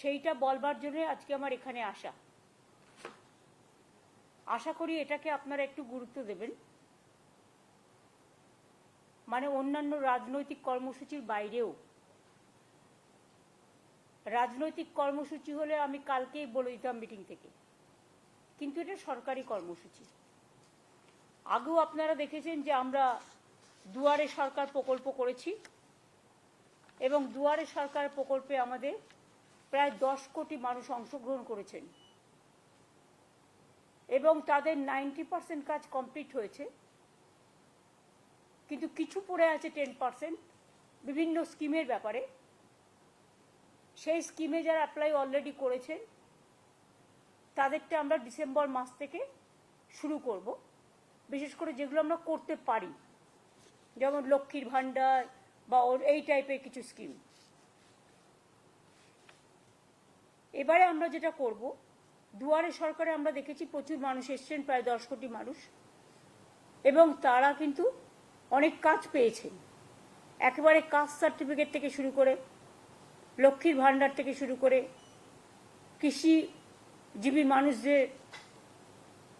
সেইটা বলবার জন্য আজকে আমার এখানে আসা। আশা করি এটাকে আপনারা একটু গুরুত্ব দেবেন। মানে অন্যান্য রাজনৈতিক কর্মসূচির বাইরেও, রাজনৈতিক কর্মসূচি হলে আমি কালকেই বলে দিতাম মিটিং থেকে, কিন্তু এটা সরকারি কর্মসূচি। আগেও আপনারা দেখেছেন যে আমরা দুয়ারে সরকার প্রকল্প করেছি এবং দুয়ারে সরকার প্রকল্পে আমাদের প্রায় 10 কোটি মানুষ অংশগ্রহণ করেছেন এবং তাদের 90% কাজ কমপ্লিট হয়েছে, কিন্তু কিছু পড়ে আছে 10% বিভিন্ন স্কিমের ব্যাপারে। সেই স্কিমে যারা অ্যাপ্লাই অলরেডি করেছেন তাদেরটা আমরা ডিসেম্বর মাস থেকে শুরু করব, বিশেষ করে যেগুলো আমরা করতে পারি, যেমন লক্ষ্মীর ভাণ্ডার বা এই টাইপের কিছু স্কিম। এবারে আমরা যেটা করব, দুয়ারে সরকারে আমরা দেখেছি প্রচুর মানুষ এসছেন, প্রায় 10 কোটি মানুষ, এবং তারা কিন্তু অনেক কাজ পেয়েছেন। একেবারে কাস্ট সার্টিফিকেট থেকে শুরু করে, লক্ষ্মীর ভাণ্ডার থেকে শুরু করে, কৃষিজীবী মানুষদের,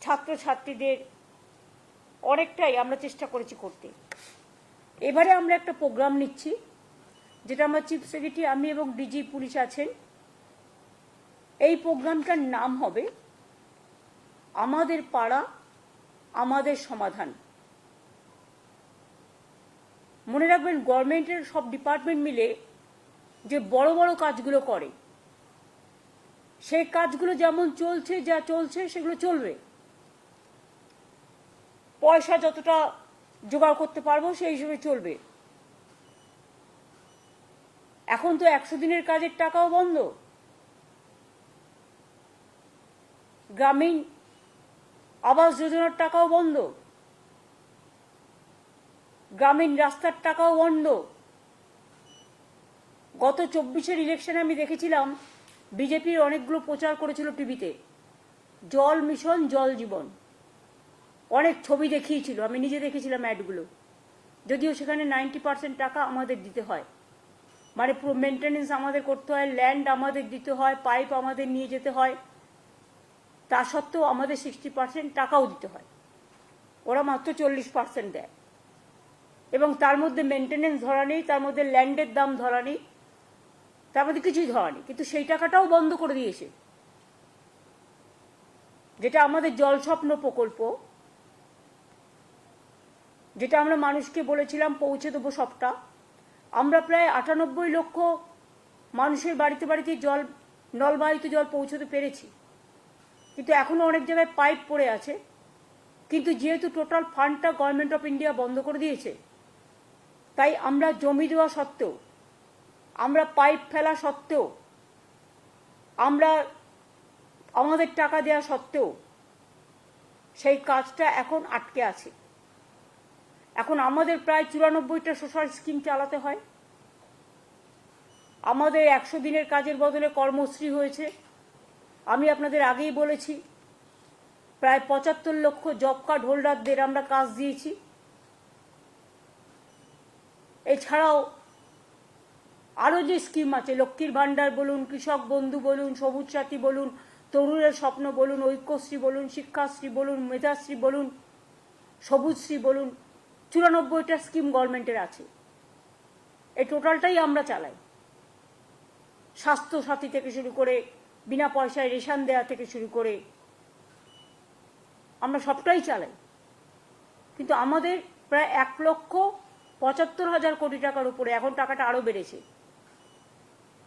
ছাত্রছাত্রীদের অনেকটাই আমরা চেষ্টা করেছি করতে। এবারে আমরা একটা প্রোগ্রাম নিচ্ছি, যেটা আমরা চিফ সেক্রেটারি, আমি এবং ডিজি পুলিশ আছেন। এই প্রোগ্রামটার নাম হবে আমাদের পাড়া আমাদের সমাধান। মনে রাখবেন, গভর্নমেন্টের সব ডিপার্টমেন্ট মিলে যে বড় বড় কাজগুলো করে, সেই কাজগুলো যেমন চলছে, যা চলছে সেগুলো চলবে। পয়সা যতটা জোগাড় করতে পারবো সেই হিসেবে চলবে। এখন তো 100 দিনের কাজের টাকাও বন্ধ, গ্রামীণ আবাস যোজনার টাকাও বন্ধ, গ্রামীণ রাস্তার টাকাও বন্ধ। গত 24-এর ইলেকশনে আমি দেখেছিলাম বিজেপির অনেকগুলো প্রচার করেছিল টিভিতে, জল মিশন, জল জীবন, অনেক ছবি দেখিয়েছিল, আমি নিজে দেখেছিলাম অ্যাডগুলো। যদিও সেখানে 90% টাকা আমাদের দিতে হয়, মানে পুরো মেনটেনেন্স আমাদের করতে হয়, ল্যান্ড আমাদের দিতে হয়, পাইপ আমাদের নিয়ে যেতে হয়, তা সত্ত্বেও আমাদের 60% টাকাও দিতে হয়, ওরা মাত্র 40% দেয়। এবং তার মধ্যে মেনটেনেন্স ধরা নেই, তার মধ্যে ল্যান্ডের দাম ধরা নেই, তার মধ্যে কিছুই ধরা নেই। কিন্তু সেই টাকাটাও বন্ধ করে দিয়েছে। যেটা আমাদের জল স্বপ্ন প্রকল্প, যেটা আমরা মানুষকে বলেছিলাম পৌঁছে দেবো সবটা, আমরা প্রায় 98 লক্ষ মানুষের বাড়িতে বাড়িতে জল, নলবাহিত জল পৌঁছতে পেরেছি। কিন্তু এখনো অনেক জায়গায় পাইপ পড়ে আছে। কিন্তু যেহেতু টোটাল ফান্ডটা গভর্নমেন্ট অফ ইন্ডিয়া বন্ধ করে দিয়েছে, তাই আমরা জমি দেওয়া সত্ত্বেও, আমরা পাইপ ফেলা সত্ত্বেও, আমরা আমাদের টাকা দেওয়া সত্ত্বেও সেই কাজটা এখন আটকে আছে। এখন আমাদের প্রায় 94টা সোশ্যাল স্কিম চালাতে হয়। আমাদের 100 দিনের কাজের বদলে কর্মশ্রী হয়েছে। আমি আপনাদের আগেই বলেছি প্রায় 75 লক্ষ জব কার্ড হোল্ডারদের আমরা কাজ দিয়েছি। এছাড়াও আরও যে স্কিম আছে, লক্ষ্মীর ভাণ্ডার বলুন, কৃষক বন্ধু বলুন, সবুজ সাথী বলুন, তরুণের স্বপ্ন বলুন, ঐক্যশ্রী বলুন, শিক্ষাশ্রী বলুন, মেধাশ্রী বলুন, সবুজশ্রী বলুন, 94টা স্কিম গভর্নমেন্টের আছে। এই টোটালটাই আমরা চালাই। স্বাস্থ্য সাথী থেকে শুরু করে, বিনা পয়সায় রেশন দেওয়া থেকে শুরু করে, আমরা সবটাই চালাই। কিন্তু আমাদের প্রায় 1,75,000 কোটি টাকার উপরে, এখন টাকাটা আরও বেড়েছে।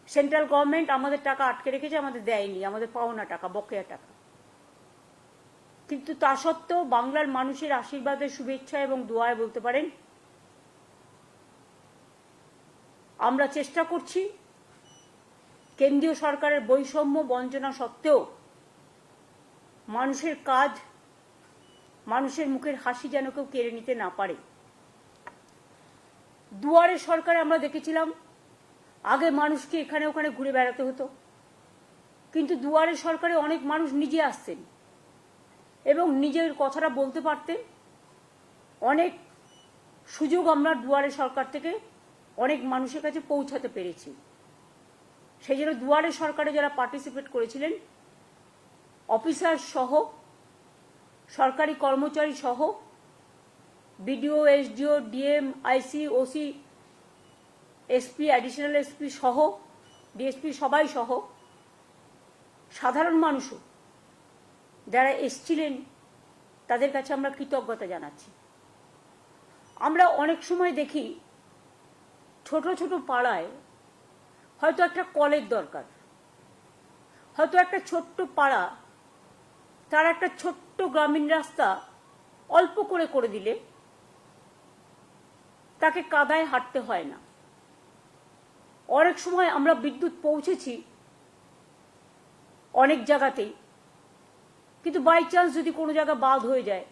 সেন্ট্রাল গভর্নমেন্ট আমাদের টাকা আটকে রেখেছে, আমাদের দেয়নি, আমাদের পাওনা টাকা, বকেয়া টাকা। কিন্তু তা সত্ত্বেও বাংলার মানুষের আশীর্বাদের, শুভেচ্ছা এবং দোয়ায় বলতে পারেন আমরা চেষ্টা করছি কেন্দ্রীয় সরকারের বৈষম্য বঞ্চনা সত্ত্বেও মানুষের কাজ, মানুষের মুখের হাসি যেন কেউ কেড়ে নিতে না পারে। দুয়ারে সরকারে আমরা দেখেছিলাম আগে মানুষকে এখানে ওখানে ঘুরে বেড়াতে হতো, কিন্তু দুয়ারে সরকারে অনেক মানুষ নিজে আসতেন এবং নিজের কথাটা বলতে পারতেন। অনেক সুযোগ আমরা দুয়ারে সরকার থেকে অনেক মানুষের কাছে পৌঁছাতে পেরেছি। সেই জন্য দুয়ারে সরকারে যারা পার্টিসিপেট করেছিলেন, অফিসার সহ, সরকারি কর্মচারী সহ, বিডিও, এসডিও, ডিএম, আইসি, ওসি, এসপি, অ্যাডিশনাল এসপি সহ, ডিএসপি সবাই সহ, সাধারণ মানুষও যারা এসছিলেন তাদের কাছে আমরা কৃতজ্ঞতা জানাচ্ছি। আমরা অনেক সময় দেখি ছোট ছোট পাড়ায় হয়তো একটা কলের দরকার, হয়তো একটা ছোট্ট পাড়া তার একটা ছোট্ট গ্রামীণ রাস্তা অল্প করে করে দিলে তাকে কাদায় হাঁটতে হয় না। অনেক সময় আমরা বিদ্যুৎ পৌঁছেছি অনেক জায়গাতেই, কিন্তু বাই চান্স যদি কোনো জায়গা বাদ হয়ে যায়,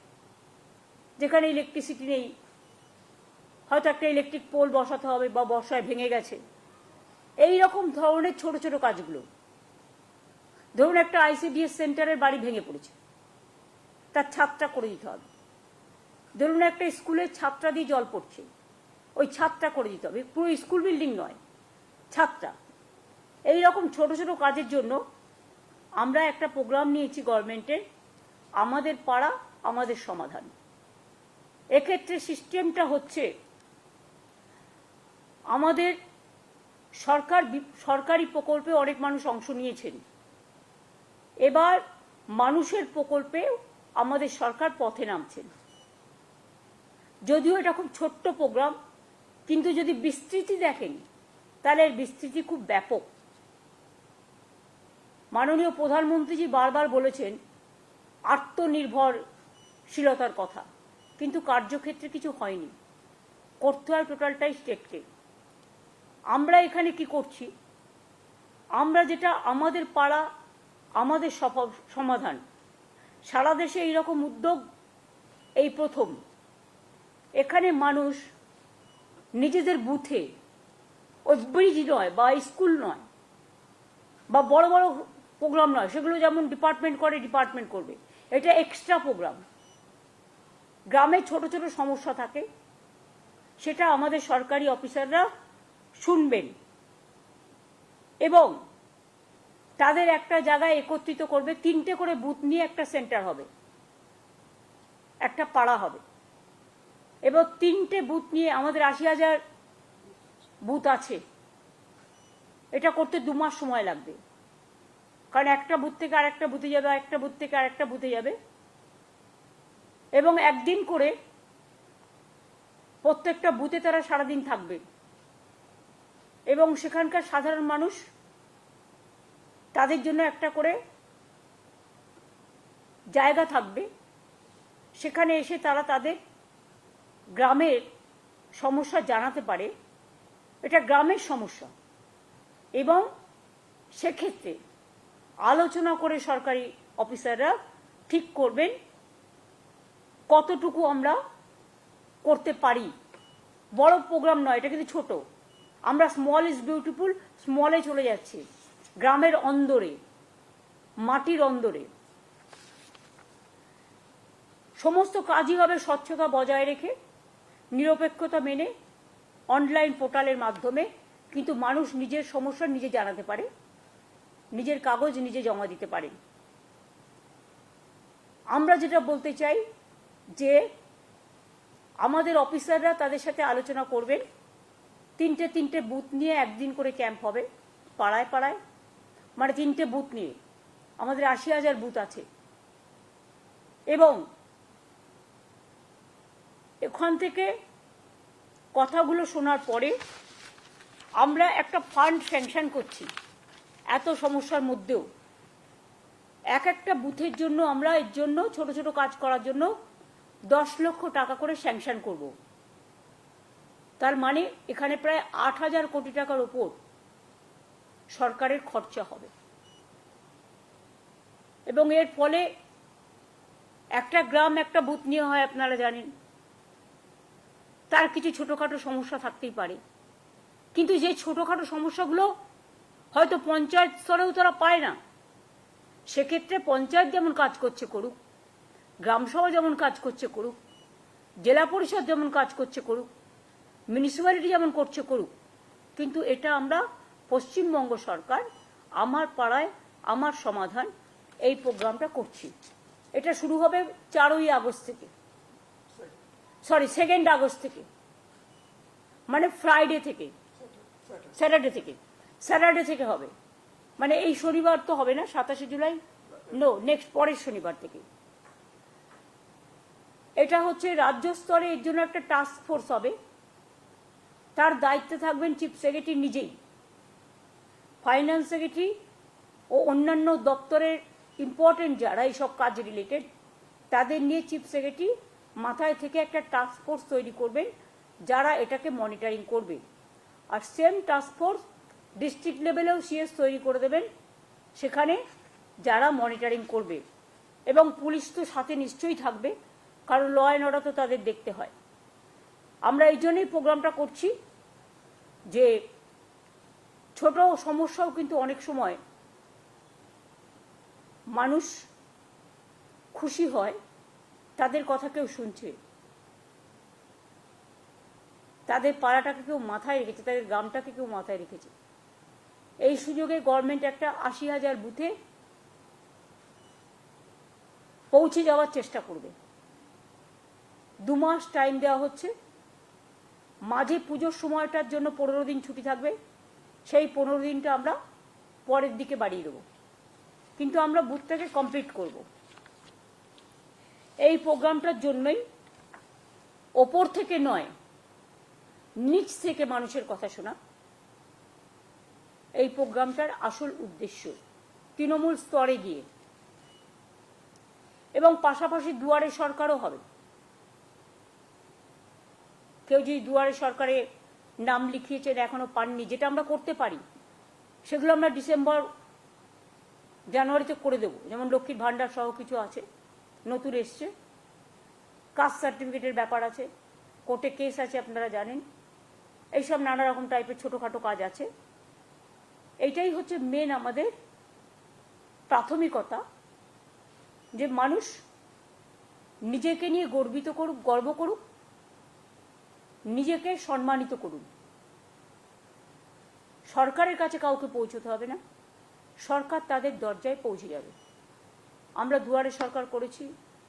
যেখানে ইলেকট্রিসিটি নেই, হয়তো একটা ইলেকট্রিক পোল বসাতে হবে বা বর্ষায় ভেঙে গেছে, এই রকম ধরনের ছোট ছোট কাজগুলো। ধরুন একটা আইসিডিএস সেন্টারের বাড়ি ভেঙে পড়েছে, তার ছাদটা করে দিতে হবে। ধরুন একটা স্কুলের ছাদটা দিয়ে জল পড়ছে, ওই ছাদটা করে দিতে হবে, পুরো স্কুল বিল্ডিং নয়, ছাদটা। এই রকম ছোট ছোট কাজের জন্য আমরা একটা প্রোগ্রাম নিয়েছি গভর্নমেন্টের, আমাদের পাড়া আমাদের সমাধান। এক্ষেত্রে সিস্টেমটা হচ্ছে, আমাদের সরকারি প্রকল্পে অনেক মানুষ অংশ নিয়েছেন, এবার মানুষের প্রকল্পে আমাদের সরকার পথে নামছেন। যদিও এটা খুব ছোট্ট প্রোগ্রাম, কিন্তু যদি বিস্তৃতি দেখেন তাহলে এর বিস্তৃতি খুব ব্যাপক। মাননীয় প্রধানমন্ত্রীজি বারবার বলেছেন আত্মনির্ভরশীলতার কথা, কিন্তু কার্যক্ষেত্রে কিছু হয়নি, করতে হয় টোটালটাই স্টেটকে। আমরা এখানে কি করছি, আমরা যেটা আমাদের পাড়া আমাদের সমাধান, সারা দেশে এইরকম উদ্যোগ এই প্রথম। এখানে মানুষ নিজেদের বুথে, ওই ব্রিজ নয় বা স্কুল নয় বা বড় বড় প্রোগ্রাম নয়, সেগুলো যেমন ডিপার্টমেন্ট করে ডিপার্টমেন্ট করবে, এটা এক্সট্রা প্রোগ্রাম। গ্রামে ছোট ছোট সমস্যা থাকে, সেটা আমাদের সরকারি অফিসাররা শুনবেন এবং তাদের একটা জায়গায় একত্রিত করবে। 3টে করে বুথ নিয়ে একটা সেন্টার হবে, একটা পাড়া হবে, এবং 3টে বুথ নিয়ে আমাদের 80,000 বুথ আছে। এটা করতে 2 মাস সময় লাগবে, কারণ একটা বুথ থেকে আরেকটা বুথে যাবে, একটা বুথ থেকে আরেকটা বুথে যাবে, এবং একদিন করে প্রত্যেকটা বুথে তারা সারাদিন থাকবে এবং সেখানকার সাধারণ মানুষ তাদের জন্য একটা করে জায়গা থাকবে, সেখানে এসে তারা তাদের গ্রামের সমস্যা জানাতে পারে। এটা গ্রামের সমস্যা, এবং সেক্ষেত্রে আলোচনা করে সরকারি অফিসাররা ঠিক করবেন কতটুকু আমরা করতে পারি। বড় প্রোগ্রাম নয়, এটা কিন্তু ছোট। আমরা স্মল ইজ বিউটিফুল, স্মলে চলে যাচ্ছি, গ্রামের অন্দরে, মাটির অন্দরে। সমস্ত কাজই হবে স্বচ্ছতা বজায় রেখে, নিরপেক্ষতা মেনে, অনলাইন পোর্টালের মাধ্যমে, কিন্তু মানুষ নিজের সমস্যা নিজে জানাতে পারে, নিজের কাগজ নিজে জমা দিতে পারে। আমরা যেটা বলতে চাই যে আমাদের অফিসাররা তাদের সাথে আলোচনা করবেন, 3টে বুথ নিয়ে একদিন করে ক্যাম্প হবে পাড়ায় পাড়ায়, মানে 3টে বুথ নিয়ে আমাদের 80,000 বুথ আছে, এবং এখান থেকে কথাগুলো শোনার পরে আমরা একটা ফান্ড স্যাংশন করছি। এত সমস্যার মধ্যেও একটা বুথের জন্য আমরা এর জন্য ছোট ছোট কাজ করার জন্য 10 লক্ষ টাকা করে স্যাংশন করব। তার মানে এখানে প্রায় 8,000 কোটি টাকার উপর সরকারের খরচা হবে, এবং এর ফলে একটা গ্রাম একটা বুথ নিয়ে হয়, আপনারা জানেন, তার কিছু ছোটখাটো সমস্যা থাকতেই পারে, কিন্তু যে ছোটখাটো সমস্যাগুলো হয়তো পঞ্চায়েত স্তরেও তারা পায় না, সেক্ষেত্রে পঞ্চায়েত যেমন কাজ করছে করুক, গ্রামসভা যেমন কাজ করছে করুক, জেলা পরিষদ যেমন কাজ করছে করুক, মিউনিসিপ্যালিটি যেমন করছে করুক, কিন্তু এটা আমরা পশ্চিমবঙ্গ সরকার আমার পাড়ায় আমার সমাধান এই প্রোগ্রামটা করছি। এটা শুরু হবে 4ই আগস্ট থেকে, সরি 2 আগস্ট থেকে, মানে ফ্রাইডে থেকে, স্যাটারডে থেকে হবে। মানে এই শনিবার তো হবে না, 27শে জুলাই, নো, নেক্সট পরের শনিবার থেকে। এটা হচ্ছে রাজ্য স্তরে এর জন্য একটা টাস্ক ফোর্স হবে, তার দায়িত্বে থাকবেন চিফ সেক্রেটারি নিজেই, ফাইন্যান্স সেক্রেটারি ও অন্যান্য দপ্তরের ইম্পর্টেন্ট যারা এইসব কাজ রিলেটেড তাদের নিয়ে চিফ সেক্রেটারি মাথায় থেকে একটা টাস্ক ফোর্স তৈরি করবেন যারা এটাকে মনিটরিং করবে। আর সেম টাস্ক ফোর্স ডিস্ট্রিক্ট লেভেলেও সিএস তৈরি করে দেবেন, সেখানে যারা মনিটরিং করবে, এবং পুলিশ তো সাথে নিশ্চয়ই থাকবে, কারণ ল অ্যান্ড অর্ডার তো তাদের দেখতে হয়। আমরা এই জন্যই প্রোগ্রামটা করছি যে ছোট সমস্যাও কিন্তু অনেক সময় মানুষ খুশি হয়, তাদের কথা কেউ শুনছে, তাদের পাড়াটাকে কেউ মাথায় রেখেছে, তাদের গ্রামটাকে কেউ মাথায় রেখেছে। এই সুযোগে গভর্নমেন্ট একটা 80,000 বুথে পৌঁছে যাওয়ার চেষ্টা করবে। 2 মাস টাইম দেওয়া হচ্ছে, মাঝে পুজোর সময়টার জন্য 15 দিন ছুটি থাকবে, সেই 15 দিনটা আমরা পরের দিকে বাড়িয়ে দেবো, কিন্তু আমরা বুথটাকে কমপ্লিট করব। এই প্রোগ্রামটার জন্যই ওপর থেকে নয়, নিচ থেকে মানুষের কথা শোনা এই প্রোগ্রামটার আসল উদ্দেশ্য, তৃণমূল স্তরে গিয়ে। এবং পাশাপাশি দুয়ারে সরকারও হবে। কেউ যদি দুয়ারে সরকারে নাম লিখিয়েছেন এখনো পাননি, যেটা আমরা করতে পারি, সেগুলো আমরা ডিসেম্বর জানুয়ারিতে করে দেবো। যেমন লক্ষ্মীর ভাণ্ডার সহ কিছু আছে, নতুন এসছে, কাস্ট সার্টিফিকেটের ব্যাপার আছে, কোর্টে কেস আছে আপনারা জানেন, এইসব নানা রকম টাইপের ছোটোখাটো কাজ আছে। এইটাই হচ্ছে মেন আমাদের প্রাথমিকতা, যে মানুষ নিজেকে নিয়ে গর্বিত করুক, গর্ব করুক, নিজেকে সম্মানিত করুন। সরকারের কাছে কাউকে পৌঁছতে হবে না, সরকার তাদের দরজায় পৌঁছে যাবে। আমরা দুয়ারে সরকার করেছি,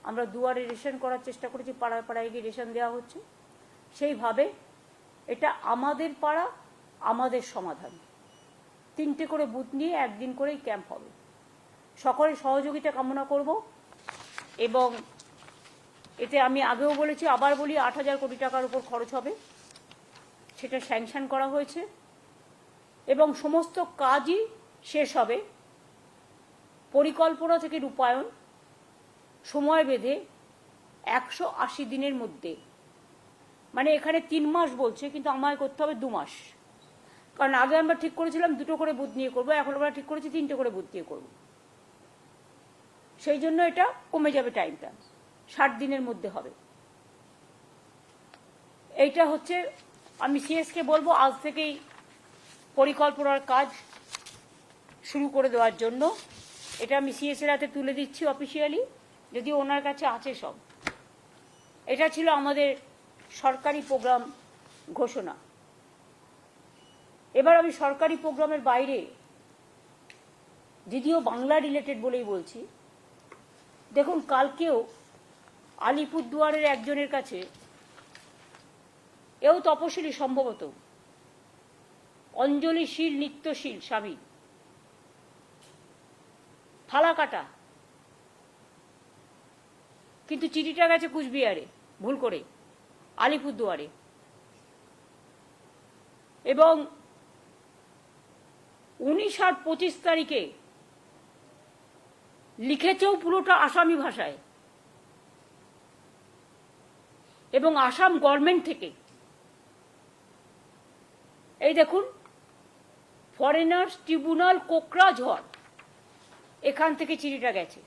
আমরা দুয়ারে রেশন করার চেষ্টা করেছি, পাড়ায় পাড়ায় গিয়ে রেশন দেওয়া হচ্ছে। সেইভাবে এটা আমাদের পাড়া, আমাদের সমাধান। 3টে করে বুথ নিয়ে একদিন করেই ক্যাম্প হবে। সকলের সহযোগিতা কামনা করব। এবং এতে আমি আগেও বলেছি, আবার বলি, 8,000 কোটি টাকার উপর খরচ হবে, সেটা স্যাংশন করা হয়েছে, এবং সমস্ত কাজই শেষ হবে পরিকল্পনা থেকে রূপায়ণ সময় বেঁধে 180 দিনের মধ্যে। মানে এখানে 3 মাস বলছে, কিন্তু আমায় করতে হবে 2 মাস, কারণ আগে আমরা ঠিক করেছিলাম 2টো করে বুথ নিয়ে করবো, এখন আমরা ঠিক করেছি 3টে করে বুথ নিয়ে করবো। সেই জন্য এটা কমে যাবে টাইমটা, 60 দিনের মধ্যে হবে। এইটা হচ্ছে, আমি সিএসকে বলবো আজ থেকেই পরিকল্পনার কাজ শুরু করে দেওয়ার জন্য। এটা আমি সিএসের হাতে তুলে দিচ্ছি অফিসিয়ালি, যদি ওনার কাছে আছে সব। এটা ছিল আমাদের সরকারি প্রোগ্রাম ঘোষণা। এবার আমি সরকারি প্রোগ্রামের বাইরে, যদিও বাংলা রিলেটেড বলেই বলছি, দেখুন কালকেও আলিপুরদুয়ারের একজনের কাছে, এও তপশিলি সম্ভবত, অঞ্জলিশীল নিত্যশীল স্বামী, ফালাকাটা, কিন্তু চিঠিটা গেছে কুচবিহারে, ভুল করে আলিপুরদুয়ারে। এবং 19 আর 25 তারিখে লিখেছেও পুরোটা আসামি ভাষায়, এবং আসাম গভর্নমেন্ট থেকে। এই দেখুন, ফরেনার্স ট্রিব্যুনাল কোকরাঝড়, এখান থেকে চিঠিটা গেছে।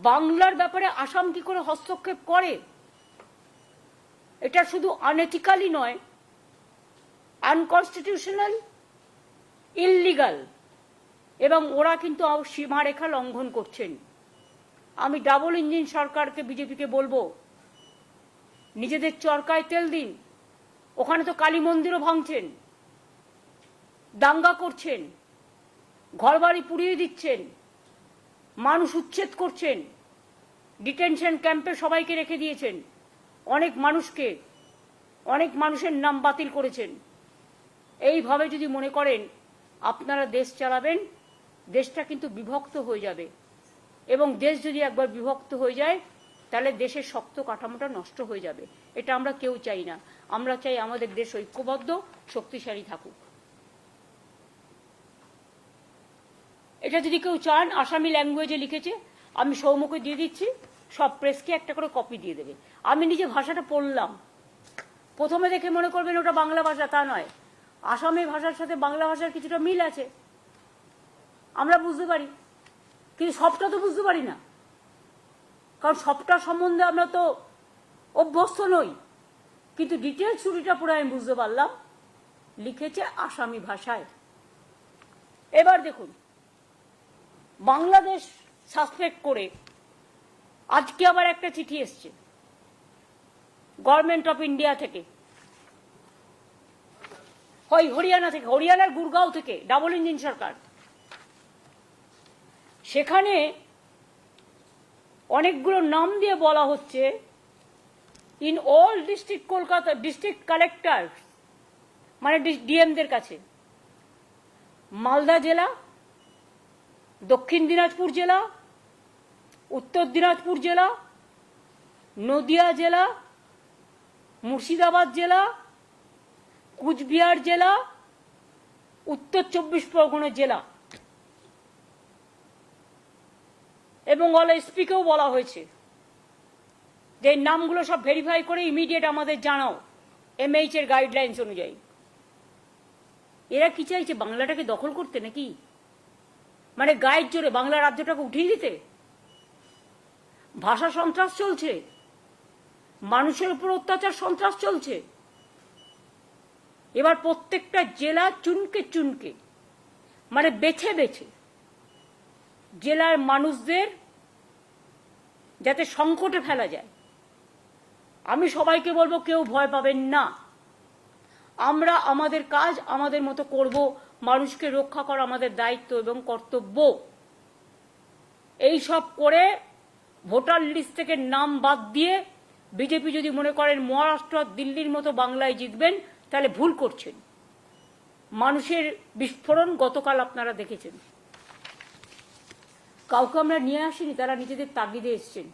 বাংলার ব্যাপারে আসাম কি করে হস্তক্ষেপ করে? এটা শুধু আনএথিক্যালি নয়, আনকনস্টিটিউশনাল, ইললিগাল, এবং ওরা কিন্তু সীমারেখা লঙ্ঘন করছেন। আমি ডাবল ইঞ্জিন সরকারকে, বিজেপিকে বলবো, নিজেদের চরকায় তেল দিন, ওখানে তো কালী মন্দিরও ভাঙছেন, দাঙ্গা করছেন, ঘরবাড়ি পুড়িয়ে দিচ্ছেন, মানুষ উচ্ছেদ করছেন, ডিটেনশন ক্যাম্পে সবাইকে রেখে দিয়েছেন, অনেক মানুষের নাম বাতিল করেছেন। এইভাবে যদি মনে করেন আপনারা দেশ চালাবেন, দেশটা কিন্তু বিভক্ত হয়ে যাবে, এবং দেশ যদি একবার বিভক্ত হয়ে যায় তাহলে দেশের শক্ত কাঠামোটা নষ্ট হয়ে যাবে। এটা আমরা কেউ চাই না। আমরা চাই আমাদের দেশ ঐক্যবদ্ধ, শক্তিশালী থাকুক। এটা যদি কেউ চান, আসামি ল্যাঙ্গুয়েজে লিখেছে, আমি সৌম্যকে দিয়ে দিচ্ছি, সব প্রেসকে একটা করে কপি দিয়ে দেবে। আমি নিজে ভাষাটা পড়লাম, প্রথমে দেখে মনে করবেন ওটা বাংলা ভাষা, তা নয়। আসামি ভাষার সাথে বাংলা ভাষার কিছুটা মিল আছে, আমরা বুঝতে পারি, কিন্তু সবটা তো বুঝতে পারি না, কারণ সবটা সম্বন্ধে আমরা তো অভ্যস্ত নই। কিন্তু ডিটেলস ছুটিটা পড়ে আমি বুঝতে পারলাম লিখেছে আসামি ভাষায়। এবার দেখুন, বাংলাদেশ সাসপেক্ট করে আজকে আবার একটা চিঠি এসছে গভর্নমেন্ট অফ ইন্ডিয়া থেকে, হয় হরিয়ানা থেকে, হরিয়ানার গুরগাঁও থেকে, ডাবল ইঞ্জিন সরকার। সেখানে অনেকগুলো নাম দিয়ে বলা হচ্ছে, in all district Kolkata, district collector মানে ডিএমদের কাছে, মালদা জেলা, দক্ষিণ দিনাজপুর জেলা, উত্তর দিনাজপুর জেলা, নদিয়া জেলা, মুর্শিদাবাদ জেলা, কুচবিহার জেলা, উত্তর 24 পরগনা জেলা, এবং অল এসপিকেও বলা হয়েছে যে নামগুলো সব ভেরিফাই করে ইমিডিয়েট আমাদের জানাও, এমএইচ এর গাইডলাইন্স অনুযায়ী। এরা কি চাইছে, বাংলাটাকে দখল করতে নাকি? মানে গায়ের জোরে বাংলা রাজ্যটাকে উঠিয়ে দিতে? ভাষা সন্ত্রাস চলছে, মানুষের উপর অত্যাচার সন্ত্রাস চলছে। এবার প্রত্যেকটা জেলা চুনকে চুনকে, মানে বেছে বেছে জেলার মানুষদের যাতে সংকটে ফেলা যায়। আমি সবাইকে বলবো, কেউ ভয় পাবেন না, আমরা আমাদের কাজ আমাদের মতো করব, মানুষকে রক্ষা করা আমাদের দায়িত্ব এবং কর্তব্য। এই সব করে ভোটার লিস্ট থেকে নাম বাদ দিয়ে বিজেপি যদি মনে করেন মহারাষ্ট্র দিল্লির মতো বাংলায় জিতবেন, তাহলে ভুল করছেন। মানুষের বিস্ফোরণ গতকাল আপনারা দেখেছেন, কাউকে আমরা নিয়ে আসিনি, তারা নিজেদের তাগিদে এসছেন।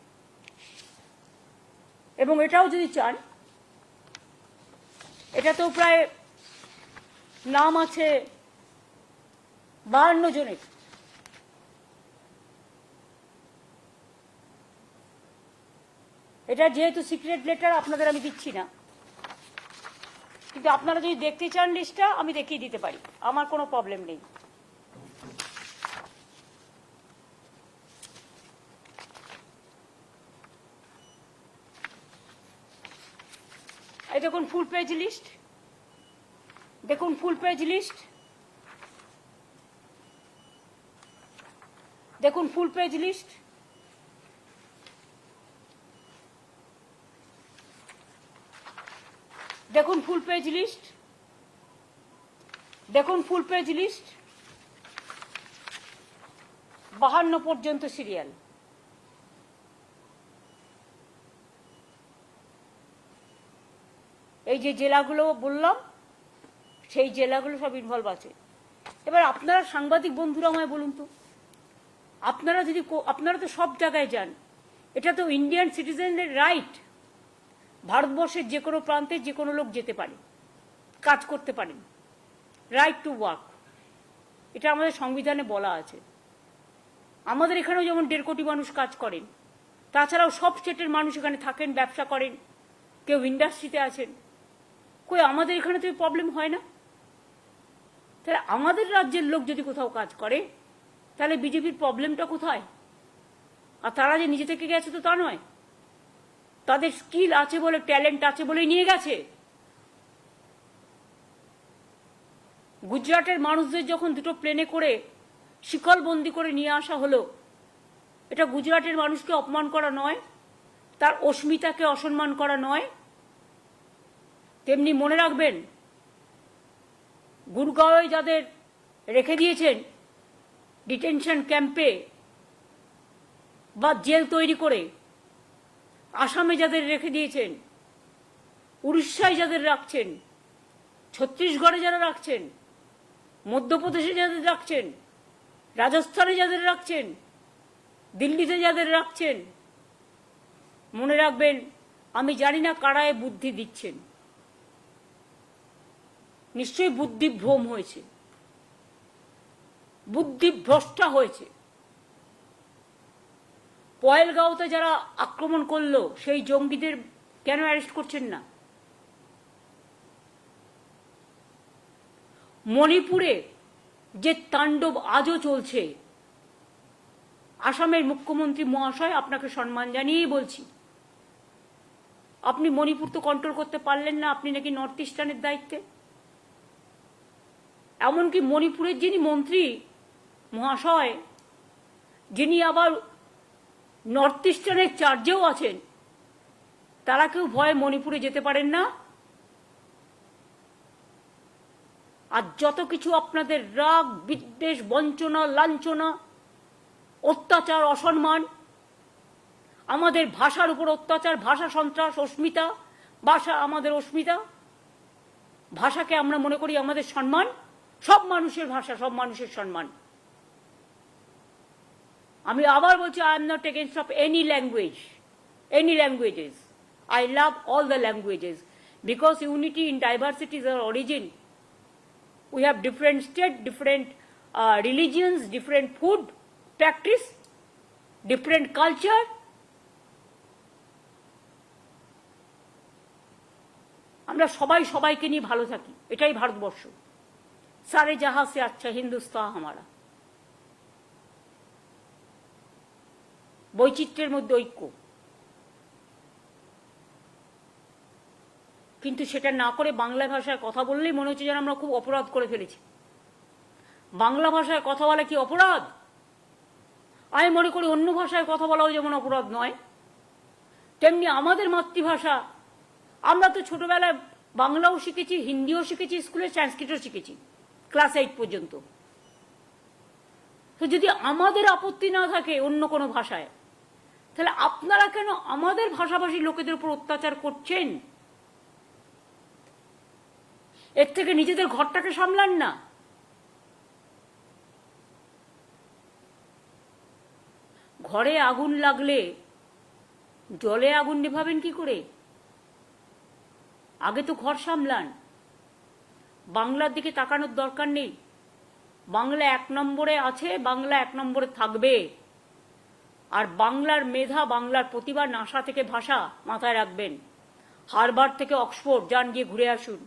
এবং এটাও যদি চান, এটাতেও প্রায় নাম আছে 52 জনের। এটা যেহেতু সিক্রেট লেটার আপনাদের আমি দিচ্ছি না, কিন্তু আপনারা যদি দেখতে চান লিস্টটা আমি দেখিয়ে দিতে পারি, আমার কোনো প্রবলেম নেই। এই দেখুন ফুল পেজ লিস্ট, দেখুন ফুল পেজ লিস্ট, দেখুন ফুল পেজ লিস্ট। দেখুন ফুল পেজ লিস্ট, দেখুন ফুল পেজ লিস্ট, 52 পর্যন্ত সিরিয়াল। এই যে জেলাগুলো বললাম, সেই জেলাগুলো সব ইনভলভ আছে। এবার আপনারা সাংবাদিক বন্ধুরা আমায় বলুন তো, আপনারা তো সব জায়গায় যান, এটা তো ইন্ডিয়ান সিটিজেনদের রাইট। ভারতবর্ষের যে কোনো প্রান্তে যে কোনো লোক যেতে পারে, কাজ করতে পারেন, রাইট টু ওয়ার্ক, এটা আমাদের সংবিধানে বলা আছে। আমাদের এখানেও যেমন 1.5 কোটি মানুষ কাজ করেন, তাছাড়াও সব স্টেটের মানুষ এখানে থাকেন, ব্যবসা করেন, কেউ ইন্ডাস্ট্রিতে আছেন। কই আমাদের এখানে তো প্রবলেম হয় না? তাহলে আমাদের রাজ্যের লোক যদি কোথাও কাজ করে, তাহলে বিজেপির প্রবলেমটা কোথায়? আর তারা যে নিজে থেকে গেছে তো তা নয়, তাদের স্কিল আছে বলে, ট্যালেন্ট আছে বলেই নিয়ে গেছে। গুজরাটের মানুষদের যখন 2টো প্লেনে করে শিকলবন্দি করে নিয়ে আসা হলো, এটা গুজরাটের মানুষকে অপমান করা নয়, তার অস্মিতাকে অসম্মান করা নয়? তেমনি মনে রাখবেন, গুরগাঁওয়ে যাদের রেখে দিয়েছেন ডিটেনশন ক্যাম্পে বা জেল তৈরি করে, আসামে যাদের রেখে দিয়েছেন, উড়িষ্যায় যাদের রাখছেন, ছত্তিশগড়ে যারা রাখছেন, মধ্যপ্রদেশে যাদের রাখছেন, রাজস্থানে যাদের রাখছেন, দিল্লিতে যাদের রাখছেন, মনে রাখবেন, আমি জানি না কারায় বুদ্ধি দিচ্ছেন। নিশ্চয়ই বুদ্ধিভ্রম হয়েছে, বুদ্ধিভ্রষ্টা হয়েছে। পয়েলগাঁওতে যারা আক্রমণ করলো সেই জঙ্গিদের কেন অ্যারেস্ট করছেন না? মণিপুরে যে তাণ্ডব আজও চলছে, আসামের মুখ্যমন্ত্রী মহাশয়, আপনাকে সম্মান জানিয়েই বলছি, আপনি মণিপুর তো কন্ট্রোল করতে পারলেন না, আপনি নাকি নর্থ ইস্টার্নের দায়িত্বে। এমনকি মণিপুরের যিনি মন্ত্রী মহাশয়, যিনি আবার নর্থ ইস্টার্নের চার্জেও আছেন, তারা কেউ ভয়ে মণিপুরে যেতে পারেন না। আর যত কিছু আপনাদের রাগ, বিদ্বেষ, বঞ্চনা, লাঞ্ছনা, অত্যাচার, অসম্মান, আমাদের ভাষার উপর অত্যাচার, ভাষা সন্ত্রাস, অস্মিতা, ভাষা আমাদের অস্মিতা, ভাষাকে আমরা মনে করি আমাদের সম্মান, সব মানুষের ভাষা, সব মানুষের সম্মান। আমি আবার বলছি, I am not against of any language, any languages. I love all the languages because unity in diversity is our origin. We have different states, different religions, different food practice, different culture. আমরা সবাই সবাইকে নিয়ে ভালো থাকি, এটাই ভারতবর্ষ। সারে জাহাঁ সে আচ্ছা হিন্দুস্তান হামারা। বৈচিত্র্যের মধ্যে ঐক্য। কিন্তু সেটা না করে বাংলা ভাষায় কথা বললেই মনে হচ্ছে যেন আমরা খুব অপরাধ করে ফেলেছি। বাংলা ভাষায় কথা বলা কি অপরাধ? আমি মনে করি অন্য ভাষায় কথা বলাও যেমন অপরাধ নয়, তেমনি আমাদের মাতৃভাষা, আমরা তো ছোটবেলায় বাংলাও শিখেছি, হিন্দিও শিখেছি, স্কুলে সংস্কৃতও শিখেছি ক্লাস 8 পর্যন্ত। তো যদি আমাদের আপত্তি না থাকে অন্য কোনো ভাষায়, তাহলে আপনারা কেন আমাদের ভাষাভাষী লোকেদের উপর অত্যাচার করছেন? এর থেকে নিজেদের ঘরটাকে সামলান না। ঘরে আগুন লাগলে জলে আগুন নেভাবেন কি করে? আগে তো ঘর সামলান। বাংলার দিকে তাকানোর দরকার নেই। বাংলা 1 নম্বরে আছে, বাংলা 1 নম্বরে থাকবে। আর বাংলার মেধা, বাংলার প্রতিভা, নাসা থেকে ভাষা মাথায় রাখবেন। হারবার্ড থেকে অক্সফোর্ড যান, গিয়ে ঘুরে আসুন।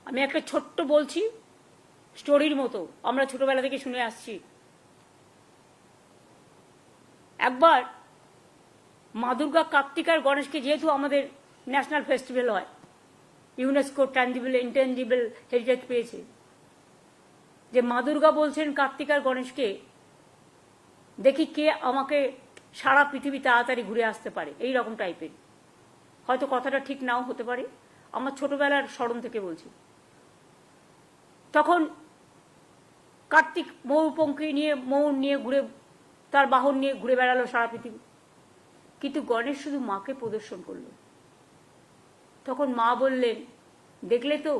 আমি একটা ছোট্ট বলছি, স্টোরির মতো, আমরা ছোটবেলা থেকে শুনে আসছি। একবার মা দুর্গা, কার্তিক আর গণেশকে, যেহেতু আমাদের ন্যাশনাল ফেস্টিভ্যাল হয়, ইউনেস্কো ট্যাঞ্জিবল ইনট্যাঞ্জিবল হেরিটেজ পেয়েছে, যে মা দুর্গা বলছেন কার্তিক আর গণেশকে, দেখি কে আমাকে সারা পৃথিবী তাড়াতাড়ি ঘুরে আসতে পারে, এই রকম টাইপের। হয়তো কথাটা ঠিক নাও হতে পারে, আমার ছোটবেলার স্মরণ থেকে বলছি। তখন কার্তিক ময়ূরপঙ্খী নিয়ে, ময়ূর নিয়ে ঘুরে, তার বাহন নিয়ে ঘুরে বেড়ালো সারা পৃথিবী, কিন্তু গণেশ শুধু মাকে প্রদর্শন করলো। তখন মা বললেন, দেখলে তো,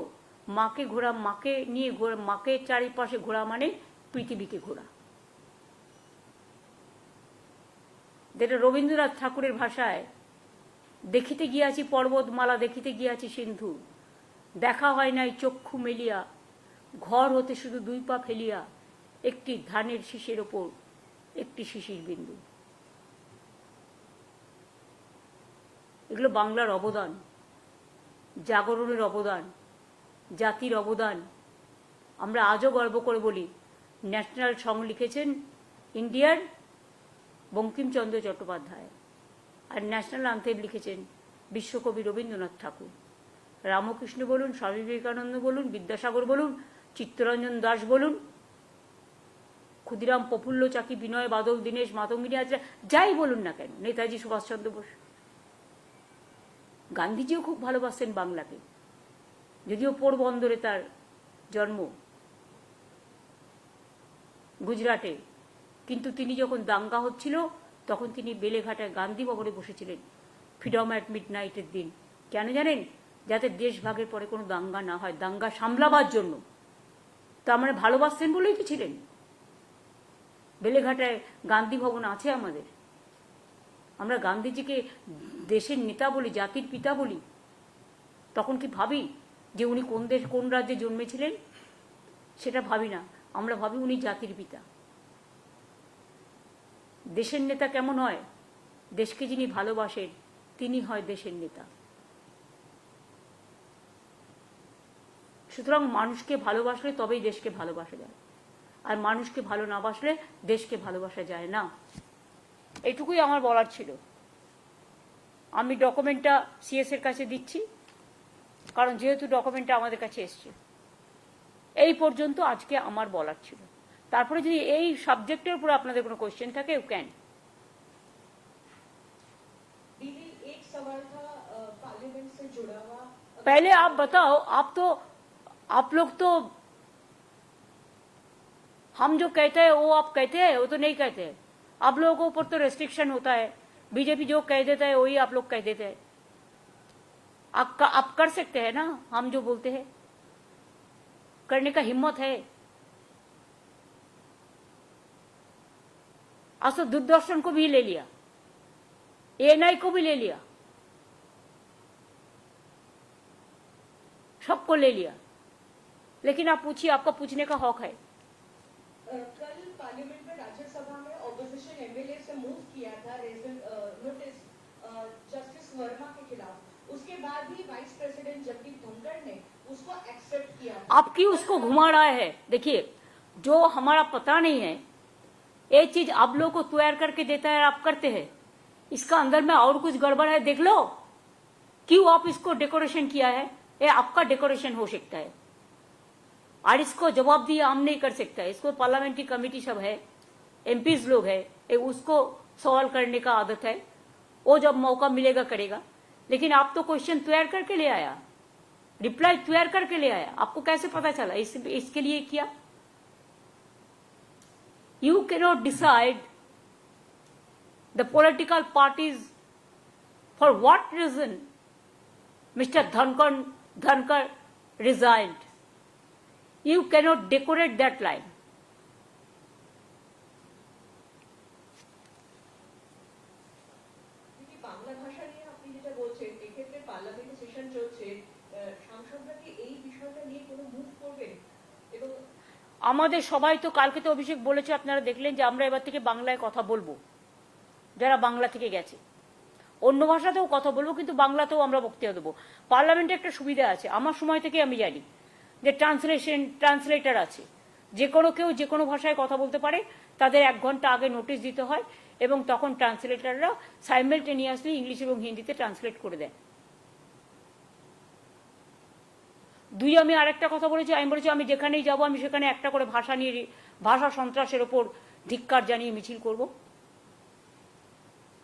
মাকে ঘোরা, মাকে নিয়ে ঘোরা, মাকে চারিপাশে ঘোরা মানে পৃথিবীকে ঘোরা। যেটা রবীন্দ্রনাথ ঠাকুরের ভাষায়, দেখিতে গিয়াছি পর্বতমালা, দেখিতে গিয়াছি সিন্ধু, দেখা হয় নাই চক্ষু মেলিয়া, ঘর হতে শুধু 2 পা ফেলিয়া, একটি ধানের শীষের ওপর একটি শিশির বিন্দু। এগুলো বাংলার অবদান, জাগরণের অবদান, জাতির অবদান। আমরা আজও গর্ব করে বলি, ন্যাশনাল সং লিখেছেন ইন্ডিয়ার বঙ্কিমচন্দ্র চট্টোপাধ্যায়, আর ন্যাশনাল আন্থেম লিখেছেন বিশ্বকবি রবীন্দ্রনাথ ঠাকুর। রামকৃষ্ণ বলুন, স্বামী বিবেকানন্দ বলুন, বিদ্যাসাগর বলুন, চিত্তরঞ্জন দাস বলুন, ক্ষুদিরাম, প্রফুল্ল চাকি, বিনয় বাদল, দীনেশ, মাতঙ্গিনী হাজরা, যাই বলুন না কেন, নেতাজি সুভাষচন্দ্র বোস, গান্ধীজিও খুব ভালোবাসতেন বাংলাকে, যদিও পোরবন্দরে তার জন্ম, গুজরাটে, কিন্তু তিনি যখন দাঙ্গা হচ্ছিল তখন তিনি বেলেঘাটায় গান্ধী ভবনে বসেছিলেন ফ্রিডম অ্যাট মিড নাইটের দিন। কেন জানেন? যাতে দেশ ভাগের পরে কোনো দাঙ্গা না হয়, দাঙ্গা সামলাবার জন্য। তো আমরা ভালোবাসতেন বলেই তো ছিলেন। বেলেঘাটায় গান্ধী ভবন আছে আমাদের। আমরা গান্ধীজিকে দেশের নেতা বলি, জাতির পিতা বলি। তখন কি ভাবি যে উনি কোন দেশ, কোন রাজ্যে জন্মেছিলেন? সেটা ভাবি না, আমরা ভাবি উনি জাতির পিতা। দেশের নেতা কেমন হয়? দেশকে যিনি ভালোবাসেন তিনি হয় দেশের নেতা। সুতরাং মানুষকে ভালোবাসলে তবেই দেশকে ভালোবাসা যায়, আর মানুষকে ভালো না বাসলে দেশকে ভালোবাসা যায় না। এইটুকুই আমার বলার ছিল। আমি ডকুমেন্টটা সিএস এর কাছে দিচ্ছি, কারণ যেহেতু ডকুমেন্টটা আমাদের কাছে এসছে। এই পর্যন্ত আজকে আমার বলার ছিল। তারপরে যদি এই সাবজেক্টের উপর আপনাদের কোনো কোশ্চেন থাকে, ইউ ক্যান। एक सवाल था पार्लियामेंट से जुड़ा हुआ। पहले आप बताओ, आप लोग तो हम जो कहते हैं वो आप कहते हैं, वो तो नहीं कहते हैं। आप लोगों के ऊपर तो रेस्ट्रिक्शन होता है, बीजेपी जो कह देता है वही आप लोग कह देते हैं। आप कर सकते हैं ना, हम जो बोलते हैं करने का हिम्मत है। आज तो दूरदर्शन को भी ले लिया, एएनआई को भी ले लिया, सबको ले लिया, लेकिन आप पूछिए, आपका पूछने का हक है। कल पार्लियामेंट में राज्यसभा में ऑपोजिशन एमएलए से मूव किया था नोटिस जस्टिस वर्मा के खिलाफ, उसके बाद ही वाइस प्रेसिडेंट जगदीप धनखड़ ने उसको एक्सेप्ट किया। आपकी उसको घुमा रहा है। देखिए, जो हमारा पता नहीं है, एक चीज आप लोगों को तैयार करके देता है, आप करते हैं, इसका अंदर में और कुछ गड़बड़ है, देख लो। क्यों आप इसको डेकोरेशन किया है? ये आपका डेकोरेशन हो सकता है, और इसको जवाब दिए हम नहीं कर सकता है। इसको पार्लियामेंट्री कमेटी सब है, एमपीज लोग है, उसको सवाल करने का आदत है, वो जब मौका मिलेगा करेगा। लेकिन आप तो क्वेश्चन तैयार करके ले आया, रिप्लाई तैयार करके ले आया, आपको कैसे पता चला इसके लिए किया? You cannot decide the political parties for what reason Mr. Dhankar resigned. You cannot decorate that line. Bangla ভাষা নিয়ে আপনি যেটা বলছেন, এক্ষেত্রে পার্লামেন্টে সেশন চলছে, সাংসদরা কি এই বিষয়টা নিয়ে কোনো মুভ করবেন? এবং আমাদের সবাই তো, কালকে তো অভিষেক বলেছে, আপনারা দেখলেন যে আমরা এবার থেকে বাংলায় কথা বলবো, যারা বাংলা থেকে গেছে। অন্য ভাষাতেও কথা বলবো, কিন্তু বাংলাতেও আমরা বক্তব্য দেবো। পার্লামেন্টে একটা সুবিধা আছে, আমার সময় থেকে আমি জানি যে ট্রান্সলেটর আছে, যে কোনো কেউ যে কোনো ভাষায় কথা বলতে পারে, তাদের 1 ঘন্টা আগে নোটিশ দিতে হয়, এবং তখন ট্রান্সলেটররা সাইমেলটেনিয়াসলি ইংলিশ এবং হিন্দিতে ট্রান্সলেট করে দেয়। দুই, আমি আরেকটা কথা বলেছি, আমি বলেছি আমি যেখানেই যাব আমি সেখানে একটা করে ভাষা নিয়ে, ভাষা সন্ত্রাসের ওপর ধিক্কার জানিয়ে মিছিল করব।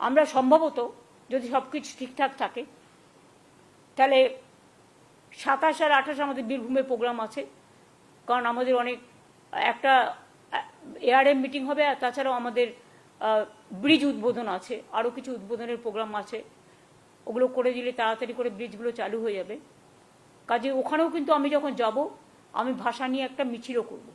আমরা সম্ভবত যদি সবকিছু ঠিকঠাক থাকে, তাহলে 27 আর 28 আমাদের বীরভূমে প্রোগ্রাম আছে, কারণ আমাদের অনেক একটা এআরএম মিটিং হবে, আর তাছাড়াও আমাদের ব্রিজ উদ্বোধন আছে, আরও কিছু উদ্বোধনের প্রোগ্রাম আছে। ওগুলো করে দিলে তাড়াতাড়ি করে ব্রিজগুলো চালু হয়ে যাবে। কাজে ওখানেও কিন্তু আমি যখন যাব, আমি ভাষা নিয়ে একটা মিছিলও করব।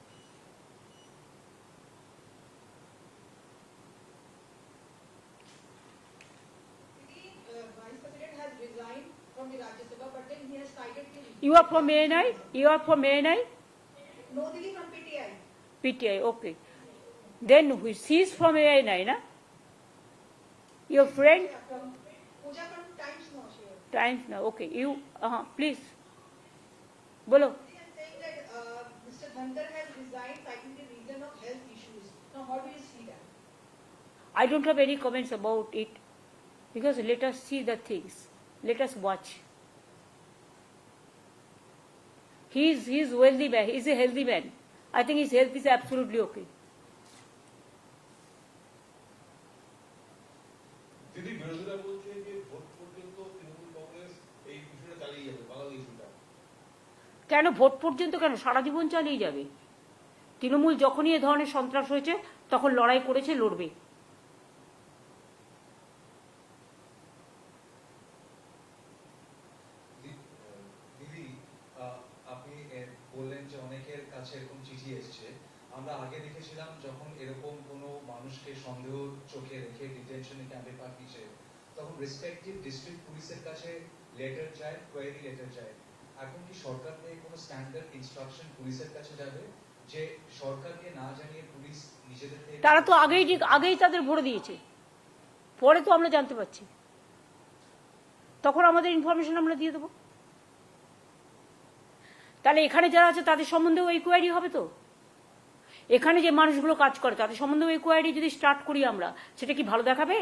You are from ANI? You are from ANI? No, Dili from PTI. PTI, okay. Then she is from ANI, na? Your friend? Pooja from Times Now. Times Now, okay. You, please. Bolo. They are saying that Mr. Dhankar has resigned citing the reason of health issues. Now, how do you see that? I don't have any comments about it, because let us see the things. Let us watch. He is wealthy man. He is a healthy man. I think his health is absolutely okay. কেন vote পর্যন্ত, কেন সারা জীবন চালিয়ে যাবে? তৃণমূল যখনই এ ধরনের সন্ত্রাস হয়েছে তখন লড়াই করেছে, লড়বে। দিদি, আপনি বললেন যে অনেকের কাছে এরকম চিঠি এসেছে। আমরা আগে দেখেছিলাম যখন এরকম কোনো মানুষকে সন্দেহ চোখে রেখে ডিটেনশন ক্যাম্পে পাঠিয়েছে, তখন রেসপেক্টিভ ডিস্ট্রিক্ট পুলিশের কাছে লেটার যায়, কোয়েরি লেটার যায়। এখন কি সরকার থেকে কোনো স্ট্যান্ডার্ড ইনস্ট্রাকশন পুলিশের কাছে যাবে যে সরকারকে না জানিয়ে পুলিশ নিজেদের থেকে? তারা তো আগেই তাদের ভরে দিয়েছে, পরে তো আমরা জানতে পারছি, তখন আমাদের ইনফরমেশন আমরা দিয়ে দেবো। তাহলে এখানে যারা আছে তাদের সম্বন্ধেও এই কোয়ারি হবে তো? এখানে যে মানুষগুলো কাজ করে তাদের সম্বন্ধেও এই কোয়ারি যদি স্টার্ট করি আমরা, সেটা কি ভালো দেখাবে?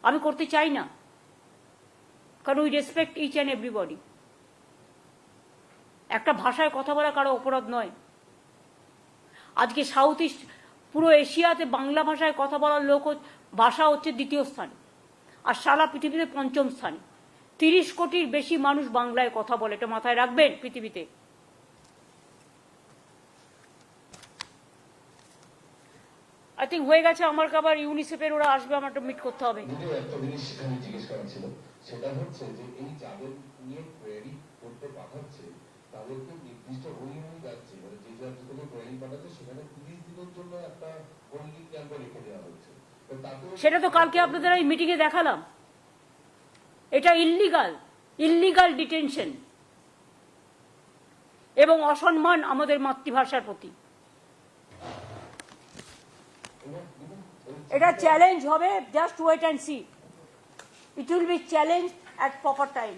আমি করতে চাই না, কারণ we respect each and everybody. একটা ভাষায় কথা বলা কারো অপরাধ নয়। আজকে সাউথ ইস্ট, পুরো এশিয়াতে বাংলা ভাষায় কথা বলার ভাষা হচ্ছে 2য় স্থানে, আর সারা পৃথিবীতে 5ম স্থানে। 30 কোটির বেশি মানুষ বাংলায় কথা বলে, এটা মাথায় রাখবেন পৃথিবীতে। আই থিঙ্ক হয়ে গেছে। আমার আবার ইউনিসেফের ওরা আসবে, আমার মিট করতে হবে। একটা জিনিস সেখানে জিজ্ঞেস করা ছিল, সেটা হচ্ছে যে এই যাদের নিয়ে কোয়েরি করতে পাঠাচ্ছে তাদেরকে নির্দিষ্ট হোল্ডিং যাচ্ছে, মানে যে রাজ্য থেকে কোয়েরি পাঠাচ্ছে সেখানে 30 দিনের জন্য একটা হোল্ডিং ক্যাম্পে রেখে দেওয়া হচ্ছে। সেটা তো কালকে আপনাদের এই মিটিংয়ে দেখালাম। এটা ইল্লিগাল ডিটেনশন এবং অসম্মান আমাদের মাতৃভাষার প্রতি। এটা চ্যালেঞ্জ হবে, just wait and see, it will be challenge at proper time.